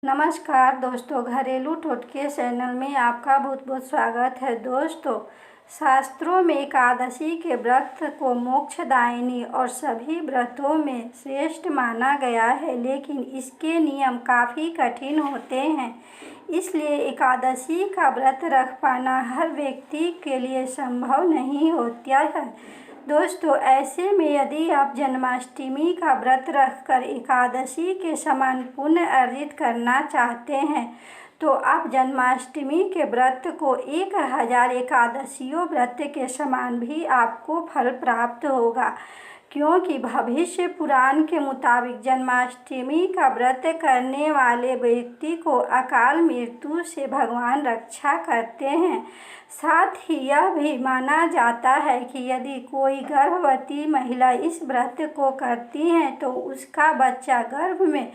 नमस्कार दोस्तों, घरेलू टोटके चैनल में आपका बहुत बहुत स्वागत है। दोस्तों, शास्त्रों में एकादशी के व्रत को मोक्षदायिनी और सभी व्रतों में श्रेष्ठ माना गया है, लेकिन इसके नियम काफ़ी कठिन होते हैं। इसलिए एकादशी का व्रत रख पाना हर व्यक्ति के लिए संभव नहीं होता है। दोस्तों, ऐसे में यदि आप जन्माष्टमी का व्रत रखकर एकादशी के समान पुण्य अर्जित करना चाहते हैं तो आप जन्माष्टमी के व्रत को 1000 एकादशियों व्रत के समान भी आपको फल प्राप्त होगा, क्योंकि भविष्य पुराण के मुताबिक जन्माष्टमी का व्रत करने वाले व्यक्ति को अकाल मृत्यु से भगवान रक्षा करते हैं। साथ ही यह भी माना जाता है कि यदि कोई गर्भवती महिला इस व्रत को करती है तो उसका बच्चा गर्भ में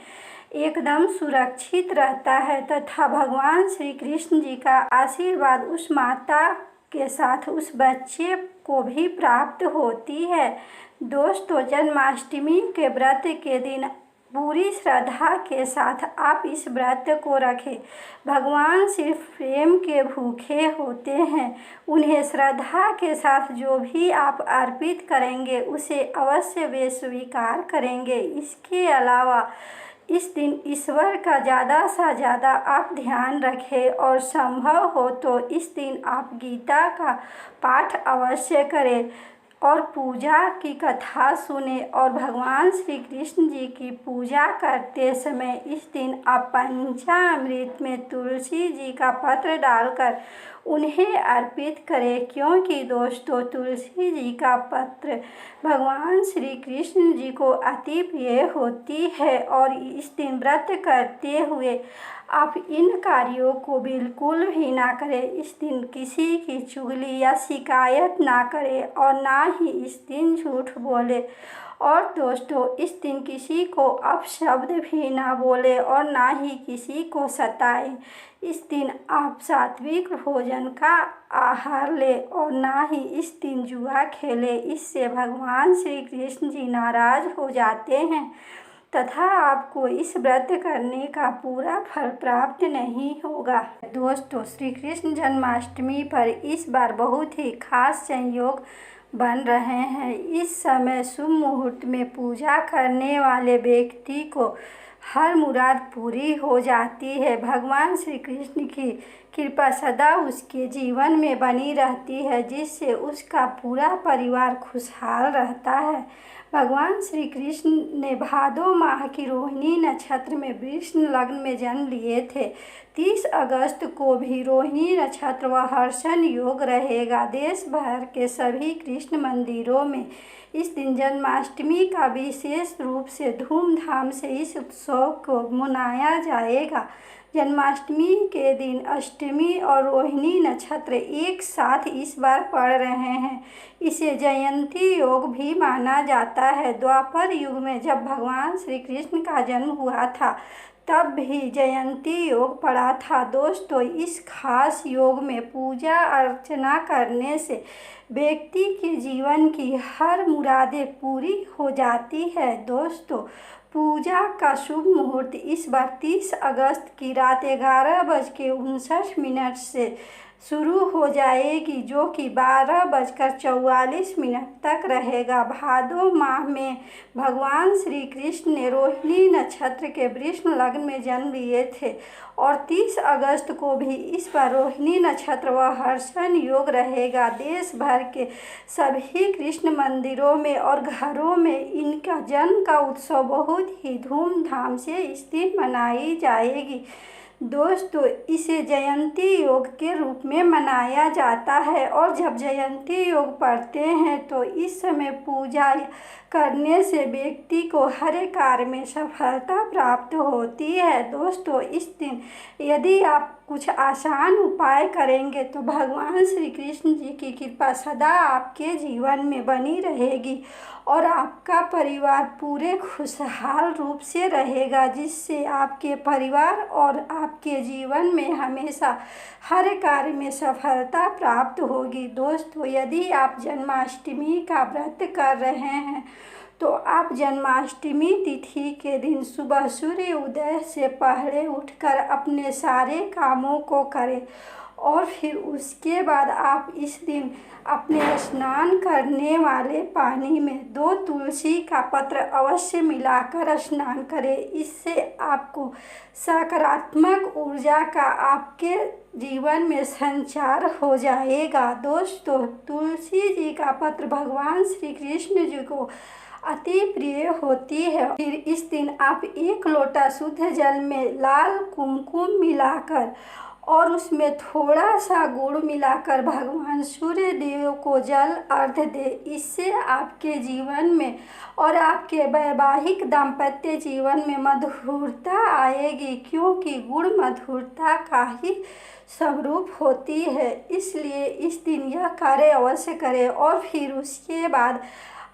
एकदम सुरक्षित रहता है तथा भगवान श्री कृष्ण जी का आशीर्वाद उस माता के साथ उस बच्चे को भी प्राप्त होती है। दोस्तों, जन्माष्टमी के व्रत के दिन पूरी श्रद्धा के साथ आप इस व्रत को रखें। भगवान सिर्फ प्रेम के भूखे होते हैं। उन्हें श्रद्धा के साथ जो भी आप अर्पित करेंगे उसे अवश्य वे स्वीकार करेंगे। इसके अलावा इस दिन ईश्वर का ज़्यादा से ज़्यादा आप ध्यान रखें और संभव हो तो इस दिन आप गीता का पाठ अवश्य करें और पूजा की कथा सुने और भगवान श्री कृष्ण जी की पूजा करते समय इस दिन आप पंचामृत में तुलसी जी का पत्र डालकर उन्हें अर्पित करें, क्योंकि दोस्तों तुलसी जी का पत्र भगवान श्री कृष्ण जी को अति प्रिय होती है। और इस दिन व्रत करते हुए आप इन कार्यों को बिल्कुल भी ना करें। इस दिन किसी की चुगली या शिकायत ना करें और ना ही इस दिन झूठ बोले। और दोस्तों, इस दिन किसी को अपशब्द भी ना बोले और ना ही किसी को सताएं। इस दिन आप सात्विक भोजन का आहार ले और ना ही इस दिन जुआ खेले। इससे भगवान श्री कृष्ण जी नाराज हो जाते हैं तथा आपको इस व्रत करने का पूरा फल प्राप्त नहीं होगा। दोस्तों, श्री कृष्ण जन्माष्टमी पर इस बार बहुत ही खास संयोग बन रहे हैं। इस समय शुभ मुहूर्त में पूजा करने वाले व्यक्ति को हर मुराद पूरी हो जाती है। भगवान श्री कृष्ण की कृपा सदा उसके जीवन में बनी रहती है, जिससे उसका पूरा परिवार खुशहाल रहता है। भगवान श्री कृष्ण ने भादो माह की रोहिणी नक्षत्र में वृष लग्न में जन्म लिए थे। 30 अगस्त को भी रोहिणी नक्षत्र व हर्षण योग रहेगा। देश भर के सभी कृष्ण मंदिरों में इस दिन जन्माष्टमी का विशेष रूप से धूमधाम से इस उत्सव को मनाया जाएगा। जन्माष्टमी के दिन अष्टमी और रोहिणी नक्षत्र एक साथ इस बार पड़ रहे हैं। इसे जयंती योग भी माना जाता है। द्वापर युग में जब भगवान श्री कृष्ण का जन्म हुआ था तब भी जयंती योग पड़ा था। दोस्तों, इस खास योग में पूजा अर्चना करने से व्यक्ति के जीवन की हर मुरादें पूरी हो जाती है। दोस्तों, पूजा का शुभ मुहूर्त इस बार 30 अगस्त की रात 11:59 से शुरू हो जाएगी, जो कि 12:44 तक रहेगा। भादो माह में भगवान श्री कृष्ण ने रोहिणी नक्षत्र के वृष लग्न में जन्म लिए थे और 30 अगस्त को भी इस बार रोहिणी नक्षत्र व हर्षण योग रहेगा। देश भर के सभी कृष्ण मंदिरों में और घरों में इनका जन्म का उत्सव बहुत ही धूमधाम से इस दिन मनाई जाएगी। दोस्तों, इसे जयंती योग के रूप में मनाया जाता है और जब जयंती योग पढ़ते हैं तो इस समय पूजा करने से व्यक्ति को हर कार्य में सफलता प्राप्त होती है। दोस्तों, इस दिन यदि आप कुछ आसान उपाय करेंगे तो भगवान श्री कृष्ण जी की कृपा सदा आपके जीवन में बनी रहेगी और आपका परिवार पूरे खुशहाल रूप से रहेगा, जिससे आपके परिवार और आपके जीवन में हमेशा हर कार्य में सफलता प्राप्त होगी। दोस्तों, यदि आप जन्माष्टमी का व्रत कर रहे हैं तो आप जन्माष्टमी तिथि के दिन सुबह सूर्य उदय से पहले उठकर अपने सारे कामों को करें और फिर उसके बाद आप इस दिन अपने स्नान करने वाले पानी में 2 तुलसी का पत्र अवश्य मिलाकर स्नान करें। इससे आपको सकारात्मक ऊर्जा का आपके जीवन में संचार हो जाएगा। दोस्तों, तुलसी जी का पत्र भगवान श्री कृष्ण जी को अति प्रिय होती है। फिर इस दिन आप 1 लोटा शुद्ध जल में लाल कुमकुम मिलाकर और उसमें थोड़ा सा गुड़ मिलाकर भगवान सूर्य देव को जल अर्घ्य दे। इससे आपके जीवन में और आपके वैवाहिक दाम्पत्य जीवन में मधुरता आएगी, क्योंकि गुड़ मधुरता का ही स्वरूप होती है। इसलिए इस दिन यह कार्य अवश्य करें। और फिर उसके बाद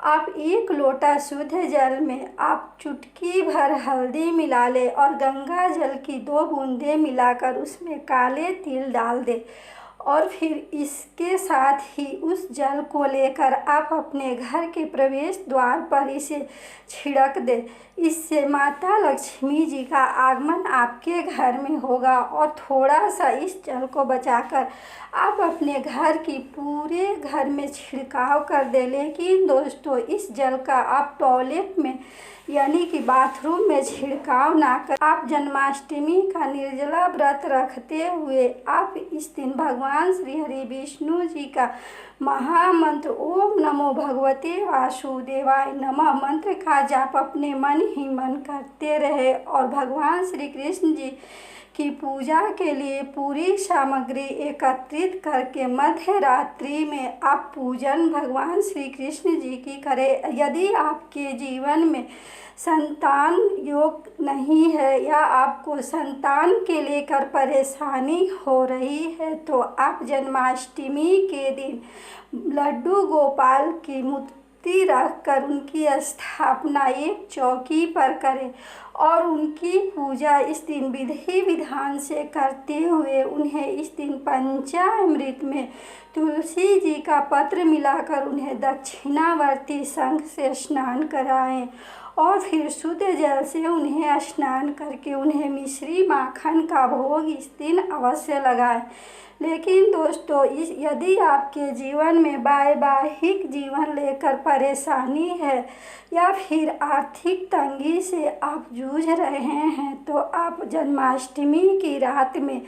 आप 1 लोटा शुद्ध जल में आप चुटकी भर हल्दी मिला लें और गंगा जल की 2 बूंदें मिलाकर उसमें काले तिल डाल दें और फिर इसके साथ ही उस जल को लेकर आप अपने घर के प्रवेश द्वार पर इसे छिड़क दें। इससे माता लक्ष्मी जी का आगमन आपके घर में होगा। और थोड़ा सा इस जल को बचाकर आप अपने घर की पूरे घर में छिड़काव कर दें। लेकिन दोस्तों, इस जल का आप टॉयलेट में यानी कि बाथरूम में छिड़काव ना कर, आप जन्माष्टमी का निर्जला व्रत रखते हुए आप इस दिन भगवान श्री हरि विष्णु जी का महामंत्र ओम नमो भगवते वासुदेवाय नमः मंत्र का जाप अपने मन ही मन करते रहे और भगवान श्री कृष्ण जी की पूजा के लिए पूरी सामग्री एकत्रित करके मध्य रात्रि में आप पूजन भगवान श्री कृष्ण जी की करें। यदि आपके जीवन में संतान योग नहीं है या आपको संतान के लेकर परेशानी हो रही है तो आप जन्माष्टमी के दिन लड्डू गोपाल की मूर्ति रखकर उनकी स्थापना एक चौकी पर करें और उनकी पूजा इस दिन विधि विधान से करते हुए उन्हें इस दिन पंचामृत में तुलसी जी का पत्र मिलाकर उन्हें दक्षिणावर्ती शंख से स्नान कराएं और फिर शुद्ध जल से उन्हें स्नान करके उन्हें मिश्री माखन का भोग इस दिन अवश्य लगाएं। लेकिन दोस्तों, यदि आपके जीवन में वैवाहिक जीवन लेकर परेशानी है या फिर आर्थिक तंगी से आप जूझ रहे हैं तो आप जन्माष्टमी की रात में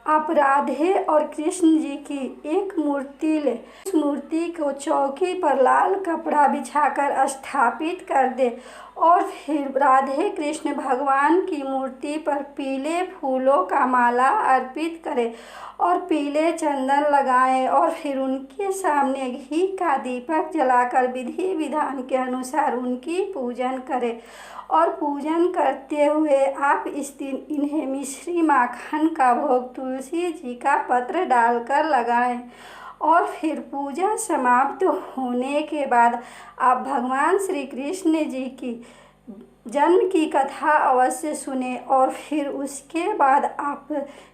आप राधे और कृष्ण जी की एक मूर्ति ले, उस मूर्ति को चौकी पर लाल कपड़ा बिछाकर स्थापित कर दे और फिर राधे कृष्ण भगवान की मूर्ति पर पीले फूलों का माला अर्पित करें और पीले चंदन लगाएं और फिर उनके सामने घी का दीपक जलाकर विधि विधान के अनुसार उनकी पूजन करें और पूजन करते हुए आप इस दिन इन्हें मिश्री माखन का भोग तुलसी जी का पत्र डालकर लगाएं और फिर पूजा समाप्त होने के बाद आप भगवान श्री कृष्ण जी की जन्म की कथा अवश्य सुने और फिर उसके बाद आप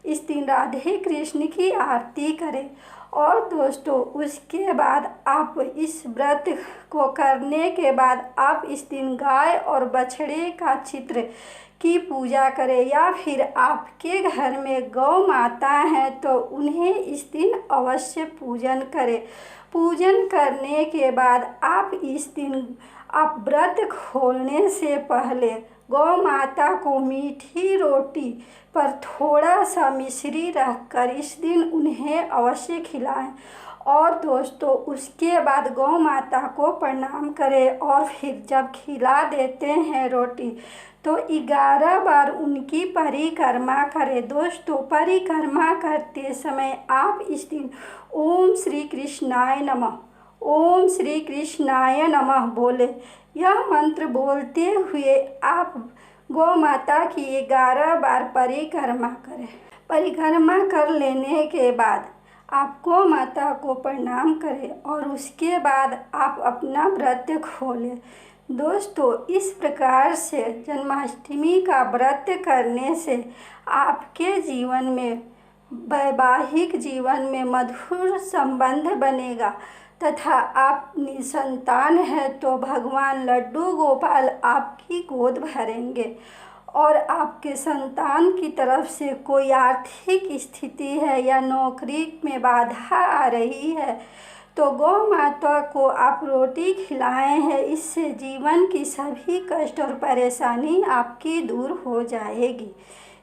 इस दिन राधे कृष्ण की आरती करें। और दोस्तों, उसके बाद आप इस व्रत को करने के बाद आप इस दिन गाय और बछड़े का चित्र की पूजा करें या फिर आपके घर में गौ माता है तो उन्हें इस दिन अवश्य पूजन करें। पूजन करने के बाद आप इस दिन आप व्रत खोलने से पहले गौ माता को मीठी रोटी पर थोड़ा सा मिश्री रखकर इस दिन उन्हें अवश्य खिलाएं और दोस्तों, उसके बाद गौ माता को प्रणाम करें और फिर जब खिला देते हैं रोटी तो 11 बार उनकी परिक्रमा करें। दोस्तों, परिक्रमा करते समय आप इस दिन ओम श्री कृष्णाय नमः, ओम श्री कृष्णाय नमः बोले। यह मंत्र बोलते हुए आप गौ माता की 11 बार परिक्रमा करें। परिक्रमा कर लेने के बाद आप गौ माता को प्रणाम करें और उसके बाद आप अपना व्रत खोलें। दोस्तों, इस प्रकार से जन्माष्टमी का व्रत करने से आपके जीवन में वैवाहिक जीवन में मधुर संबंध बनेगा। तथा आप निसंतान हैं तो भगवान लड्डू गोपाल आपकी गोद भरेंगे। और आपके संतान की तरफ से कोई आर्थिक स्थिति है या नौकरी में बाधा आ रही है तो गौ माता को आप रोटी खिलाए हैं, इससे जीवन की सभी कष्ट और परेशानी आपकी दूर हो जाएगी।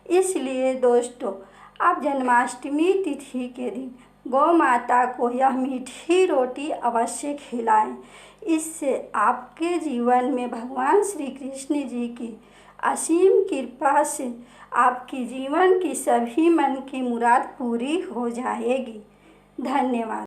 इसलिए दोस्तों, आप जन्माष्टमी तिथि के दिन गौ माता को यह मीठी रोटी अवश्य खिलाएं। इससे आपके जीवन में भगवान श्री कृष्ण जी की असीम कृपा से आपकी जीवन की सभी मन की मुराद पूरी हो जाएगी। धन्यवाद।